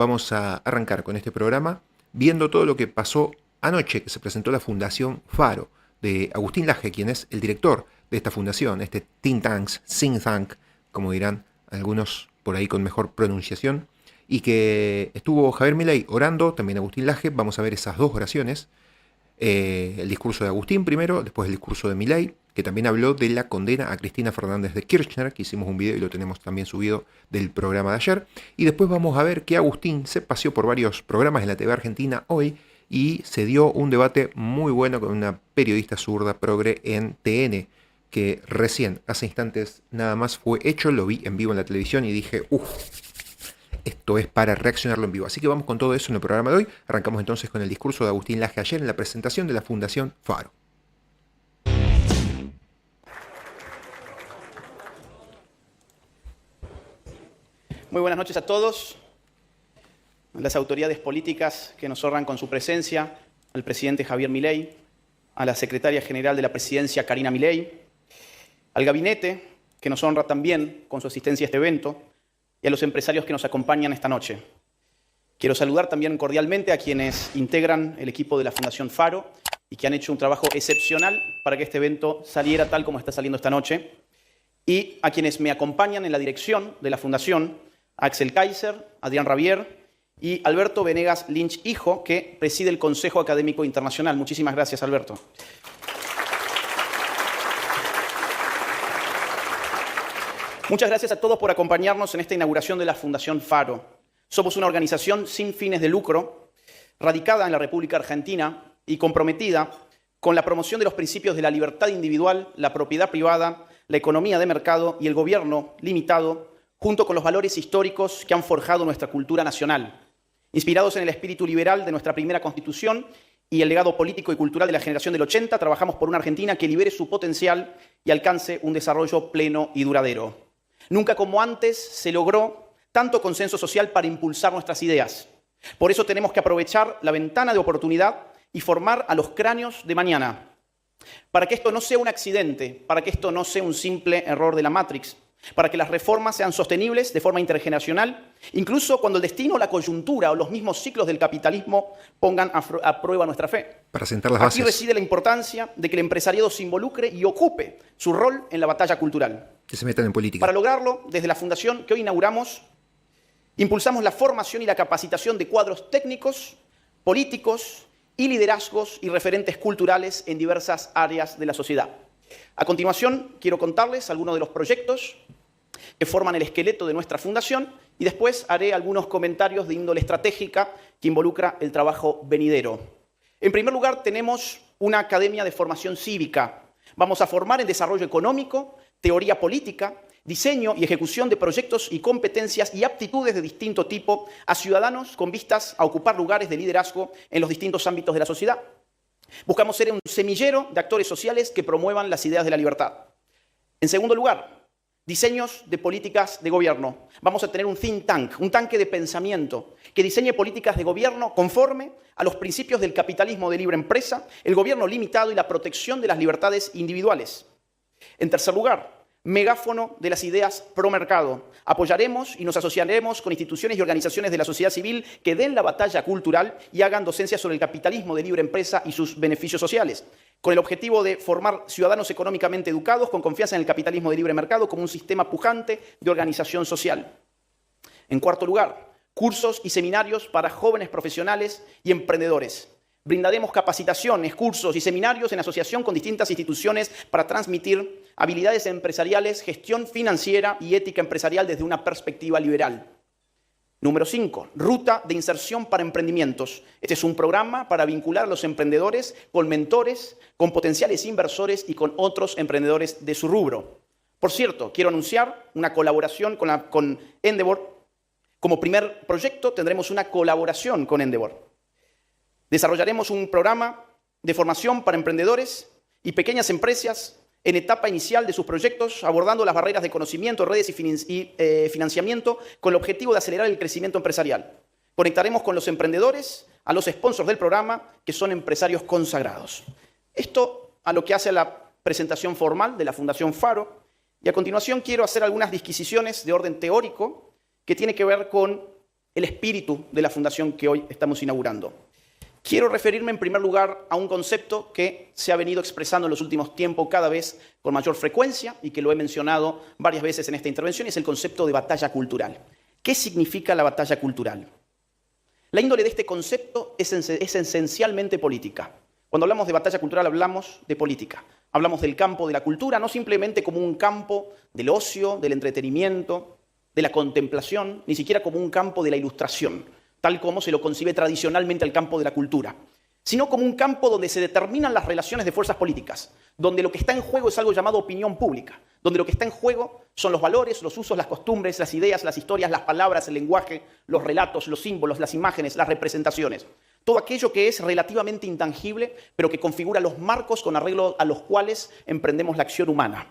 Vamos a arrancar con este programa viendo todo lo que pasó anoche, que se presentó la Fundación Faro, de Agustín Laje, quien es el director de esta fundación, este think tank, como dirán algunos por ahí con mejor pronunciación, y que estuvo Javier Milei orando, también Agustín Laje. Vamos a ver esas dos oraciones. El discurso de Agustín primero, después el discurso de Milei, que también habló de la condena a Cristina Fernández de Kirchner, que hicimos un video y lo tenemos también subido del programa de ayer. Y después vamos a ver que Agustín se paseó por varios programas en la TV Argentina hoy y se dio un debate muy bueno con una periodista zurda progre en TN, que recién, hace instantes nada más fue hecho, lo vi en vivo en la televisión y dije, esto es para reaccionarlo en vivo. Así que vamos con todo eso en el programa de hoy. Arrancamos entonces con el discurso de Agustín Laje ayer en la presentación de la Fundación Faro. Muy buenas noches a todos, a las autoridades políticas que nos honran con su presencia, al presidente Javier Milei, a la secretaria general de la presidencia Karina Milei, al gabinete que nos honra también con su asistencia a este evento y a los empresarios que nos acompañan esta noche. Quiero saludar también cordialmente a quienes integran el equipo de la Fundación Faro y que han hecho un trabajo excepcional para que este evento saliera tal como está saliendo esta noche, y a quienes me acompañan en la dirección de la Fundación, Axel Kaiser, Adrián Rabier y Alberto Venegas Lynch, hijo, que preside el Consejo Académico Internacional. Muchísimas gracias, Alberto. Muchas gracias a todos por acompañarnos en esta inauguración de la Fundación Faro. Somos una organización sin fines de lucro, radicada en la República Argentina y comprometida con la promoción de los principios de la libertad individual, la propiedad privada, la economía de mercado y el gobierno limitado, junto con los valores históricos que han forjado nuestra cultura nacional. Inspirados en el espíritu liberal de nuestra primera Constitución y el legado político y cultural de la generación del 80, trabajamos por una Argentina que libere su potencial y alcance un desarrollo pleno y duradero. Nunca como antes se logró tanto consenso social para impulsar nuestras ideas. Por eso tenemos que aprovechar la ventana de oportunidad y formar a los cráneos de mañana. Para que esto no sea un accidente, para que esto no sea un simple error de la Matrix, para que las reformas sean sostenibles de forma intergeneracional, incluso cuando el destino, la coyuntura o los mismos ciclos del capitalismo pongan a prueba nuestra fe. Para sentar las bases. Aquí reside la importancia de que el empresariado se involucre y ocupe su rol en la batalla cultural. Que se metan en política. Para lograrlo, desde la Fundación que hoy inauguramos, impulsamos la formación y la capacitación de cuadros técnicos, políticos y liderazgos y referentes culturales en diversas áreas de la sociedad. A continuación, quiero contarles algunos de los proyectos que forman el esqueleto de nuestra fundación y después haré algunos comentarios de índole estratégica que involucra el trabajo venidero. En primer lugar, tenemos una academia de formación cívica. Vamos a formar en desarrollo económico, teoría política, diseño y ejecución de proyectos y competencias y aptitudes de distinto tipo a ciudadanos con vistas a ocupar lugares de liderazgo en los distintos ámbitos de la sociedad. Buscamos ser un semillero de actores sociales que promuevan las ideas de la libertad. En segundo lugar, diseños de políticas de gobierno. Vamos a tener un think tank, un tanque de pensamiento que diseñe políticas de gobierno conforme a los principios del capitalismo de libre empresa, el gobierno limitado y la protección de las libertades individuales. En tercer lugar, megáfono de las ideas pro mercado. Apoyaremos y nos asociaremos con instituciones y organizaciones de la sociedad civil que den la batalla cultural y hagan docencia sobre el capitalismo de libre empresa y sus beneficios sociales, con el objetivo de formar ciudadanos económicamente educados con confianza en el capitalismo de libre mercado como un sistema pujante de organización social. En cuarto lugar, cursos y seminarios para jóvenes profesionales y emprendedores. Brindaremos capacitaciones, cursos y seminarios en asociación con distintas instituciones para transmitir habilidades empresariales, gestión financiera y ética empresarial desde una perspectiva liberal. Número 5. Ruta de inserción para emprendimientos. Este es un programa para vincular a los emprendedores con mentores, con potenciales inversores y con otros emprendedores de su rubro. Por cierto, quiero anunciar una colaboración con Endeavor. Como primer proyecto tendremos una colaboración con Endeavor. Desarrollaremos un programa de formación para emprendedores y pequeñas empresas en etapa inicial de sus proyectos, abordando las barreras de conocimiento, redes y financiamiento con el objetivo de acelerar el crecimiento empresarial. Conectaremos con los emprendedores, a los sponsors del programa, que son empresarios consagrados. Esto a lo que hace a la presentación formal de la Fundación Faro, y a continuación quiero hacer algunas disquisiciones de orden teórico que tiene que ver con el espíritu de la fundación que hoy estamos inaugurando. Quiero referirme en primer lugar a un concepto que se ha venido expresando en los últimos tiempos cada vez con mayor frecuencia y que lo he mencionado varias veces en esta intervención, y es el concepto de batalla cultural. ¿Qué significa la batalla cultural? La índole de este concepto es esencialmente política. Cuando hablamos de batalla cultural hablamos de política. Hablamos del campo de la cultura, no simplemente como un campo del ocio, del entretenimiento, de la contemplación, ni siquiera como un campo de la ilustración, tal como se lo concibe tradicionalmente el campo de la cultura, sino como un campo donde se determinan las relaciones de fuerzas políticas, donde lo que está en juego es algo llamado opinión pública, donde lo que está en juego son los valores, los usos, las costumbres, las ideas, las historias, las palabras, el lenguaje, los relatos, los símbolos, las imágenes, las representaciones. Todo aquello que es relativamente intangible, pero que configura los marcos con arreglo a los cuales emprendemos la acción humana.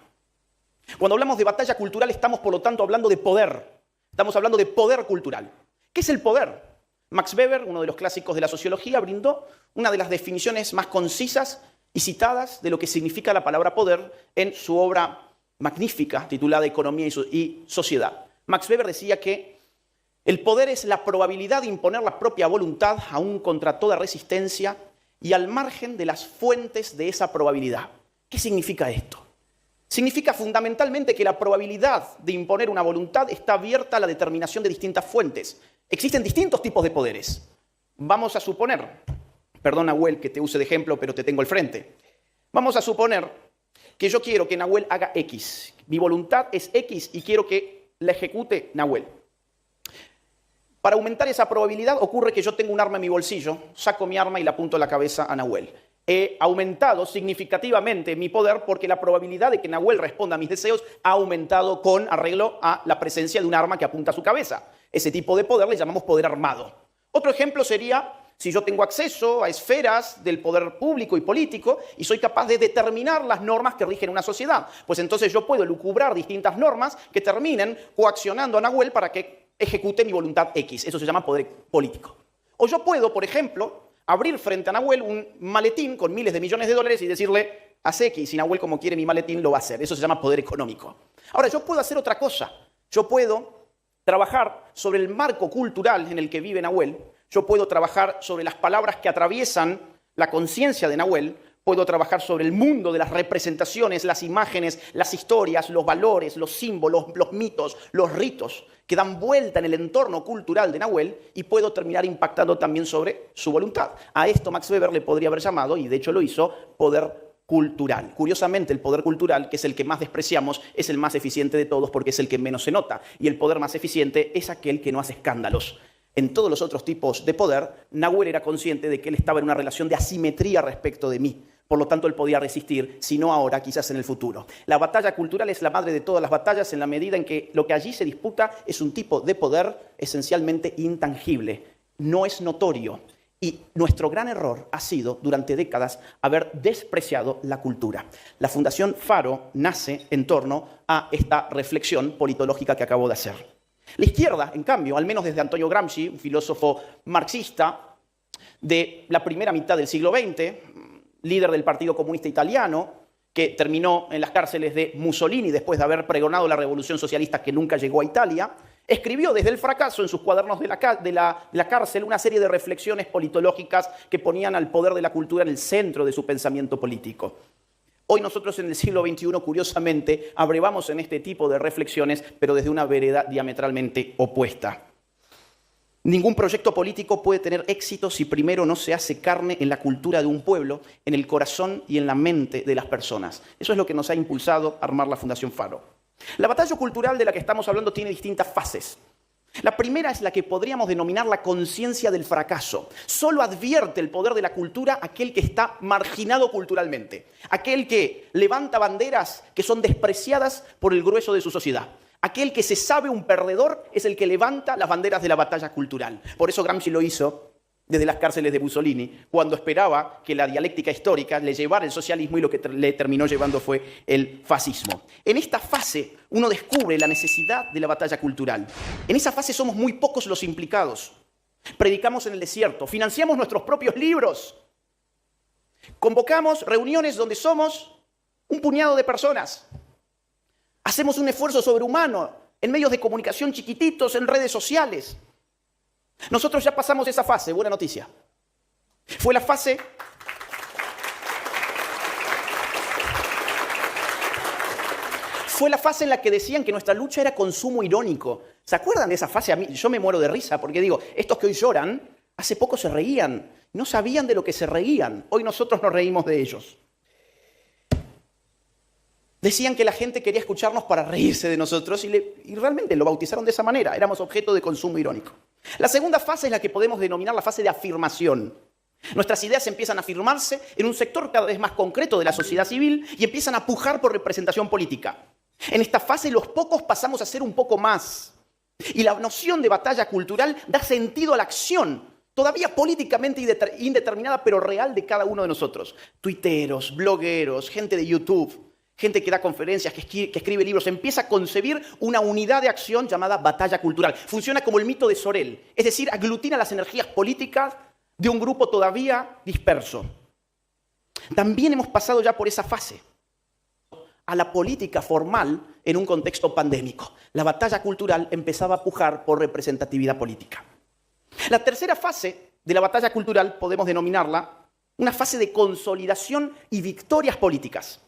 Cuando hablamos de batalla cultural estamos, por lo tanto, hablando de poder. Estamos hablando de poder cultural. ¿Qué es el poder? Max Weber, uno de los clásicos de la sociología, brindó una de las definiciones más concisas y citadas de lo que significa la palabra poder en su obra magnífica titulada Economía y Sociedad. Max Weber decía que el poder es la probabilidad de imponer la propia voluntad aún contra toda resistencia y al margen de las fuentes de esa probabilidad. ¿Qué significa esto? Significa fundamentalmente que la probabilidad de imponer una voluntad está abierta a la determinación de distintas fuentes. Existen distintos tipos de poderes. Vamos a suponer, perdón Nahuel que te use de ejemplo, pero te tengo al frente. Vamos a suponer que yo quiero que Nahuel haga X. Mi voluntad es X y quiero que la ejecute Nahuel. Para aumentar esa probabilidad ocurre que yo tengo un arma en mi bolsillo, saco mi arma y la apunto a la cabeza a Nahuel. He aumentado significativamente mi poder porque la probabilidad de que Nahuel responda a mis deseos ha aumentado con arreglo a la presencia de un arma que apunta a su cabeza. Ese tipo de poder le llamamos poder armado. Otro ejemplo sería si yo tengo acceso a esferas del poder público y político y soy capaz de determinar las normas que rigen una sociedad. Pues entonces yo puedo lucubrar distintas normas que terminen coaccionando a Nahuel para que ejecute mi voluntad X. Eso se llama poder político. O yo puedo, por ejemplo, abrir frente a Nahuel un maletín con miles de millones de dólares y decirle, haz X, y Nahuel como quiere mi maletín lo va a hacer. Eso se llama poder económico. Ahora, yo puedo hacer otra cosa. Yo puedo trabajar sobre el marco cultural en el que vive Nahuel. Yo puedo trabajar sobre las palabras que atraviesan la conciencia de Nahuel. Puedo trabajar sobre el mundo de las representaciones, las imágenes, las historias, los valores, los símbolos, los mitos, los ritos que dan vuelta en el entorno cultural de Nahuel y puedo terminar impactando también sobre su voluntad. A esto Max Weber le podría haber llamado, y de hecho lo hizo, poder cultural. Curiosamente, el poder cultural, que es el que más despreciamos, es el más eficiente de todos porque es el que menos se nota. Y el poder más eficiente es aquel que no hace escándalos. En todos los otros tipos de poder, Nahuel era consciente de que él estaba en una relación de asimetría respecto de mí. Por lo tanto, él podía resistir, si no ahora, quizás en el futuro. La batalla cultural es la madre de todas las batallas en la medida en que lo que allí se disputa es un tipo de poder esencialmente intangible, no es notorio. Y nuestro gran error ha sido, durante décadas, haber despreciado la cultura. La Fundación Faro nace en torno a esta reflexión politológica que acabo de hacer. La izquierda, en cambio, al menos desde Antonio Gramsci, un filósofo marxista de la primera mitad del siglo XX, líder del Partido Comunista Italiano, que terminó en las cárceles de Mussolini después de haber pregonado la revolución socialista que nunca llegó a Italia, escribió desde el fracaso en sus cuadernos de la cárcel una serie de reflexiones politológicas que ponían al poder de la cultura en el centro de su pensamiento político. Hoy nosotros en el siglo XXI, curiosamente, abrevamos en este tipo de reflexiones, pero desde una vereda diametralmente opuesta. Ningún proyecto político puede tener éxito si primero no se hace carne en la cultura de un pueblo, en el corazón y en la mente de las personas. Eso es lo que nos ha impulsado a armar la Fundación Faro. La batalla cultural de la que estamos hablando tiene distintas fases. La primera es la que podríamos denominar la conciencia del fracaso. Solo advierte el poder de la cultura aquel que está marginado culturalmente, aquel que levanta banderas que son despreciadas por el grueso de su sociedad. Aquel que se sabe un perdedor es el que levanta las banderas de la batalla cultural. Por eso Gramsci lo hizo desde las cárceles de Mussolini, cuando esperaba que la dialéctica histórica le llevara el socialismo y lo que le terminó llevando fue el fascismo. En esta fase uno descubre la necesidad de la batalla cultural. En esa fase somos muy pocos los implicados. Predicamos en el desierto, financiamos nuestros propios libros, convocamos reuniones donde somos un puñado de personas. Hacemos un esfuerzo sobrehumano en medios de comunicación chiquititos, en redes sociales. Nosotros ya pasamos esa fase, buena noticia. Fue la fase en la que decían que nuestra lucha era consumo irónico. ¿Se acuerdan de esa fase? A mí, yo me muero de risa porque digo, estos que hoy lloran, hace poco se reían. No sabían de lo que se reían. Hoy nosotros nos reímos de ellos. Decían que la gente quería escucharnos para reírse de nosotros y realmente lo bautizaron de esa manera. Éramos objeto de consumo irónico. La segunda fase es la que podemos denominar la fase de afirmación. Nuestras ideas empiezan a afirmarse en un sector cada vez más concreto de la sociedad civil y empiezan a pujar por representación política. En esta fase los pocos pasamos a ser un poco más. Y la noción de batalla cultural da sentido a la acción, todavía políticamente indeterminada, pero real de cada uno de nosotros. Tuiteros, blogueros, gente de YouTube, gente que da conferencias, que escribe libros, empieza a concebir una unidad de acción llamada batalla cultural. Funciona como el mito de Sorel, es decir, aglutina las energías políticas de un grupo todavía disperso. También hemos pasado ya por esa fase, a la política formal en un contexto pandémico. La batalla cultural empezaba a pujar por representatividad política. La tercera fase de la batalla cultural podemos denominarla una fase de consolidación y victorias políticas.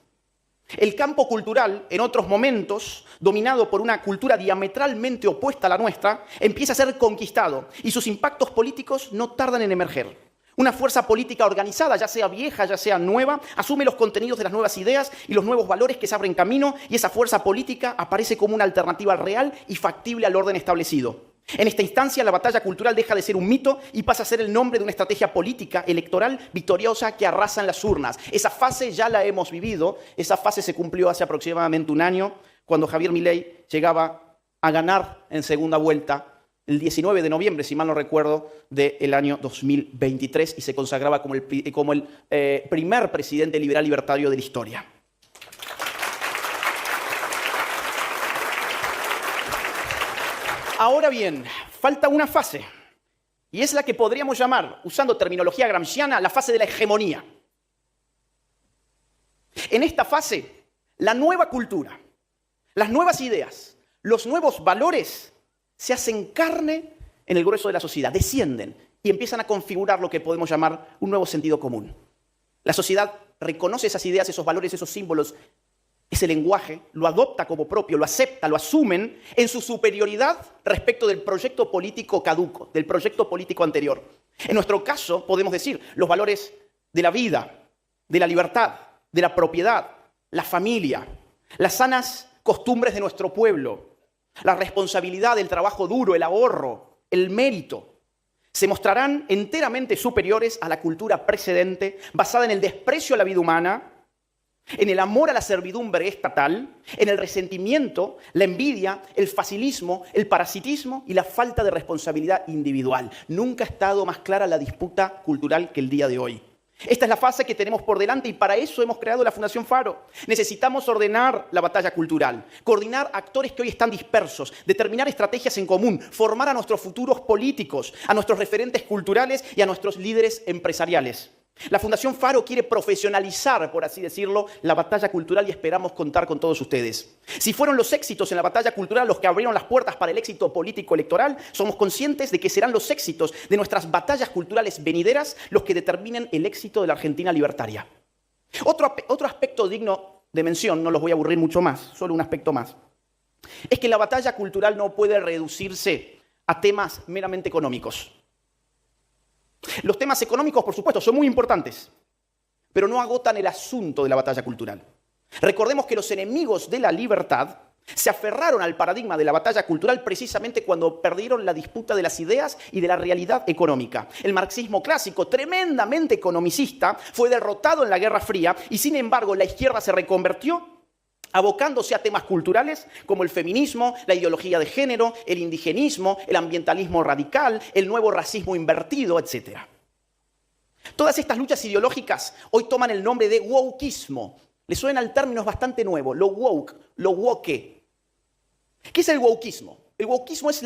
El campo cultural, en otros momentos, dominado por una cultura diametralmente opuesta a la nuestra, empieza a ser conquistado y sus impactos políticos no tardan en emerger. Una fuerza política organizada, ya sea vieja, ya sea nueva, asume los contenidos de las nuevas ideas y los nuevos valores que se abren camino y esa fuerza política aparece como una alternativa real y factible al orden establecido. En esta instancia, la batalla cultural deja de ser un mito y pasa a ser el nombre de una estrategia política electoral victoriosa que arrasa en las urnas. Esa fase ya la hemos vivido, esa fase se cumplió hace aproximadamente un año, cuando Javier Milei llegaba a ganar en segunda vuelta el 19 de noviembre, si mal no recuerdo, del año 2023 y se consagraba como el primer presidente liberal libertario de la historia. Ahora bien, falta una fase, y es la que podríamos llamar, usando terminología gramsciana, la fase de la hegemonía. En esta fase, la nueva cultura, las nuevas ideas, los nuevos valores se hacen carne en el grueso de la sociedad, descienden y empiezan a configurar lo que podemos llamar un nuevo sentido común. La sociedad reconoce esas ideas, esos valores, esos símbolos, ese lenguaje, lo adopta como propio, lo acepta, lo asumen en su superioridad respecto del proyecto político caduco, del proyecto político anterior. En nuestro caso, podemos decir, los valores de la vida, de la libertad, de la propiedad, la familia, las sanas costumbres de nuestro pueblo, la responsabilidad del trabajo duro, el ahorro, el mérito, se mostrarán enteramente superiores a la cultura precedente, basada en el desprecio a la vida humana, en el amor a la servidumbre estatal, en el resentimiento, la envidia, el facilismo, el parasitismo y la falta de responsabilidad individual. Nunca ha estado más clara la disputa cultural que el día de hoy. Esta es la fase que tenemos por delante y para eso hemos creado la Fundación Faro. Necesitamos ordenar la batalla cultural, coordinar actores que hoy están dispersos, determinar estrategias en común, formar a nuestros futuros políticos, a nuestros referentes culturales y a nuestros líderes empresariales. La Fundación Faro quiere profesionalizar, por así decirlo, la batalla cultural y esperamos contar con todos ustedes. Si fueron los éxitos en la batalla cultural los que abrieron las puertas para el éxito político electoral, somos conscientes de que serán los éxitos de nuestras batallas culturales venideras los que determinen el éxito de la Argentina libertaria. Otro aspecto digno de mención, no los voy a aburrir mucho más, solo un aspecto más, es que la batalla cultural no puede reducirse a temas meramente económicos. Los temas económicos, por supuesto, son muy importantes, pero no agotan el asunto de la batalla cultural. Recordemos que los enemigos de la libertad se aferraron al paradigma de la batalla cultural precisamente cuando perdieron la disputa de las ideas y de la realidad económica. El marxismo clásico, tremendamente economicista, fue derrotado en la Guerra Fría y, sin embargo, la izquierda se reconvertió abocándose a temas culturales como el feminismo, la ideología de género, el indigenismo, el ambientalismo radical, el nuevo racismo invertido, etc. Todas estas luchas ideológicas hoy toman el nombre de wokeismo. Les suena el término, es bastante nuevo, lo woke, lo woke. ¿Qué es el wokeismo? El wokeismo es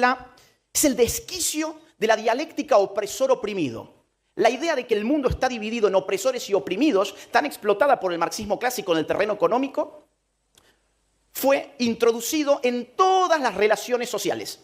el desquicio de la dialéctica opresor-oprimido. La idea de que el mundo está dividido en opresores y oprimidos, tan explotada por el marxismo clásico en el terreno económico, fue introducido en todas las relaciones sociales.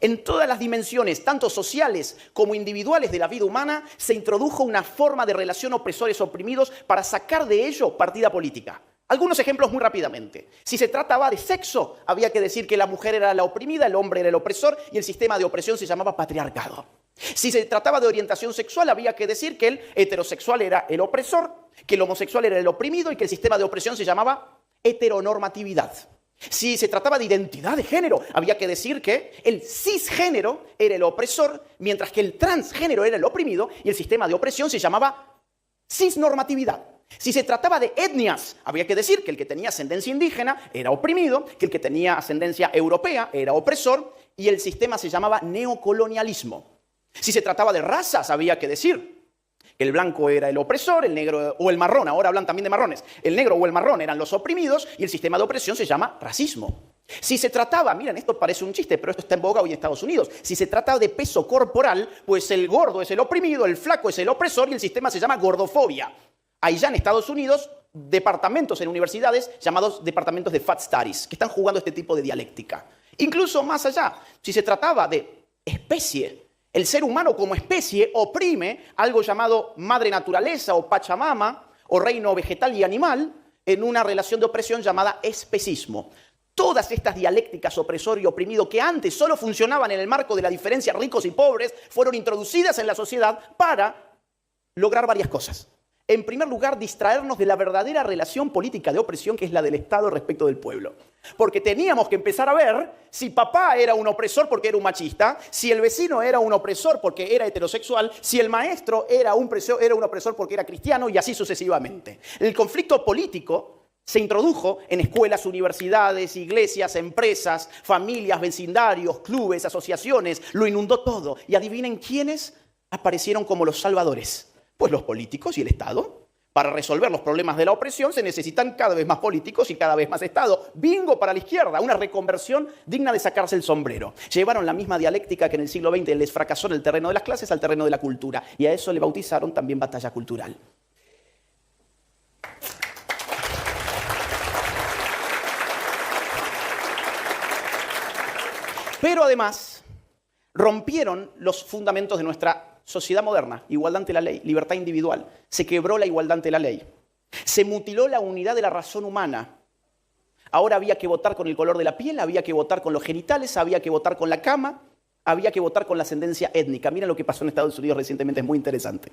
En todas las dimensiones, tanto sociales como individuales de la vida humana, se introdujo una forma de relación opresores-oprimidos para sacar de ello partida política. Algunos ejemplos muy rápidamente. Si se trataba de sexo, había que decir que la mujer era la oprimida, el hombre era el opresor y el sistema de opresión se llamaba patriarcado. Si se trataba de orientación sexual, había que decir que el heterosexual era el opresor, que el homosexual era el oprimido y que el sistema de opresión se llamaba heteronormatividad. Si se trataba de identidad de género, había que decir que el cisgénero era el opresor, mientras que el transgénero era el oprimido y el sistema de opresión se llamaba cisnormatividad. Si se trataba de etnias, había que decir que el que tenía ascendencia indígena era oprimido, que el que tenía ascendencia europea era opresor y el sistema se llamaba neocolonialismo. Si se trataba de razas, había que decir que el blanco era el opresor, el negro o el marrón, ahora hablan también de marrones, el negro o el marrón eran los oprimidos y el sistema de opresión se llama racismo. Si se trataba, miren, esto parece un chiste, pero esto está en boga hoy en Estados Unidos, si se trata de peso corporal, pues el gordo es el oprimido, el flaco es el opresor y el sistema se llama gordofobia. Hay ya en Estados Unidos departamentos en universidades llamados departamentos de Fat Studies, que están jugando este tipo de dialéctica. Incluso más allá, si se trataba de especie, el ser humano como especie oprime algo llamado madre naturaleza o pachamama o reino vegetal y animal en una relación de opresión llamada especismo. Todas estas dialécticas opresor y oprimido que antes solo funcionaban en el marco de la diferencia ricos y pobres fueron introducidas en la sociedad para lograr varias cosas. En primer lugar, distraernos de la verdadera relación política de opresión que es la del Estado respecto del pueblo. Porque teníamos que empezar a ver si papá era un opresor porque era un machista, si el vecino era un opresor porque era heterosexual, si el maestro era un opresor porque era cristiano y así sucesivamente. El conflicto político se introdujo en escuelas, universidades, iglesias, empresas, familias, vecindarios, clubes, asociaciones, lo inundó todo. Y adivinen quiénes aparecieron como los salvadores. Pues los políticos y el Estado. Para resolver los problemas de la opresión se necesitan cada vez más políticos y cada vez más Estado. Bingo para la izquierda, una reconversión digna de sacarse el sombrero. Llevaron la misma dialéctica que en el siglo XX les fracasó en el terreno de las clases al terreno de la cultura. Y a eso le bautizaron también batalla cultural. Pero además rompieron los fundamentos de nuestra sociedad moderna, igualdad ante la ley, libertad individual. Se quebró la igualdad ante la ley. Se mutiló la unidad de la razón humana. Ahora había que votar con el color de la piel, había que votar con los genitales, había que votar con la cama, había que votar con la ascendencia étnica. Miren lo que pasó en Estados Unidos recientemente, es muy interesante.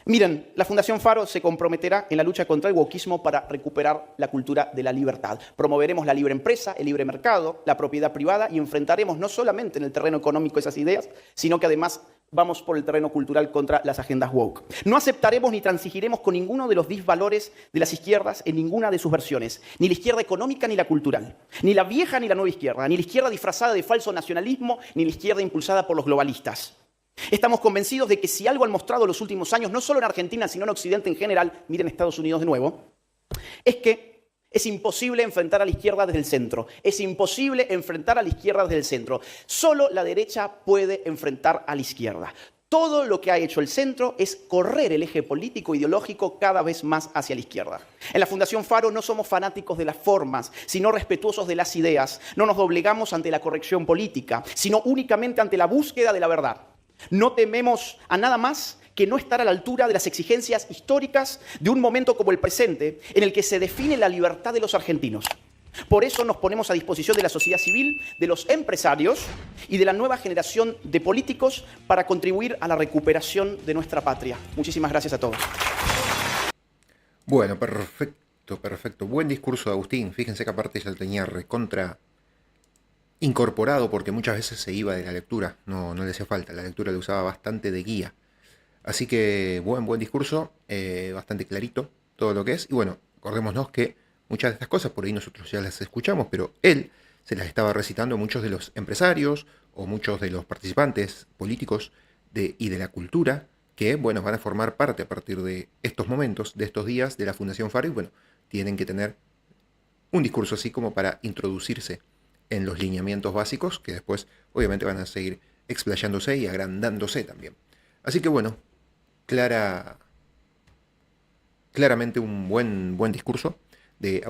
Miren, la Fundación Faro se comprometerá en la lucha contra el wokismo para recuperar la cultura de la libertad. Promoveremos la libre empresa, el libre mercado, la propiedad privada y enfrentaremos no solamente en el terreno económico esas ideas, sino que además vamos por el terreno cultural contra las agendas woke. No aceptaremos ni transigiremos con ninguno de los disvalores de las izquierdas en ninguna de sus versiones, ni la izquierda económica ni la cultural, ni la vieja ni la nueva izquierda, ni la izquierda disfrazada de falso nacionalismo, ni la izquierda impulsada por los globalistas. Estamos convencidos de que si algo han mostrado los últimos años, no solo en Argentina, sino en Occidente en general, miren Estados Unidos de nuevo, es que es imposible enfrentar a la izquierda desde el centro. Es imposible enfrentar a la izquierda desde el centro. Solo la derecha puede enfrentar a la izquierda. Todo lo que ha hecho el centro es correr el eje político-ideológico cada vez más hacia la izquierda. En la Fundación Faro no somos fanáticos de las formas, sino respetuosos de las ideas. No nos doblegamos ante la corrección política, sino únicamente ante la búsqueda de la verdad. No tememos a nada más que no estar a la altura de las exigencias históricas de un momento como el presente, en el que se define la libertad de los argentinos. Por eso nos ponemos a disposición de la sociedad civil, de los empresarios y de la nueva generación de políticos para contribuir a la recuperación de nuestra patria. Muchísimas gracias a todos. Bueno, perfecto. Buen discurso de Agustín. Fíjense que aparte ya lo tenía recontra incorporado porque muchas veces se iba de la lectura. No le hacía falta. La lectura le usaba bastante de guía. Así que buen discurso, bastante clarito todo lo que es. Y bueno, acordémonos que muchas de estas cosas por ahí nosotros ya las escuchamos, pero él se las estaba recitando a muchos de los empresarios o muchos de los participantes políticos y de la cultura que, bueno, van a formar parte a partir de estos momentos, de estos días de la Fundación Faro y, bueno, tienen que tener un discurso así como para introducirse en los lineamientos básicos que después obviamente van a seguir explayándose y agrandándose también. Así que, bueno, claramente un buen discurso de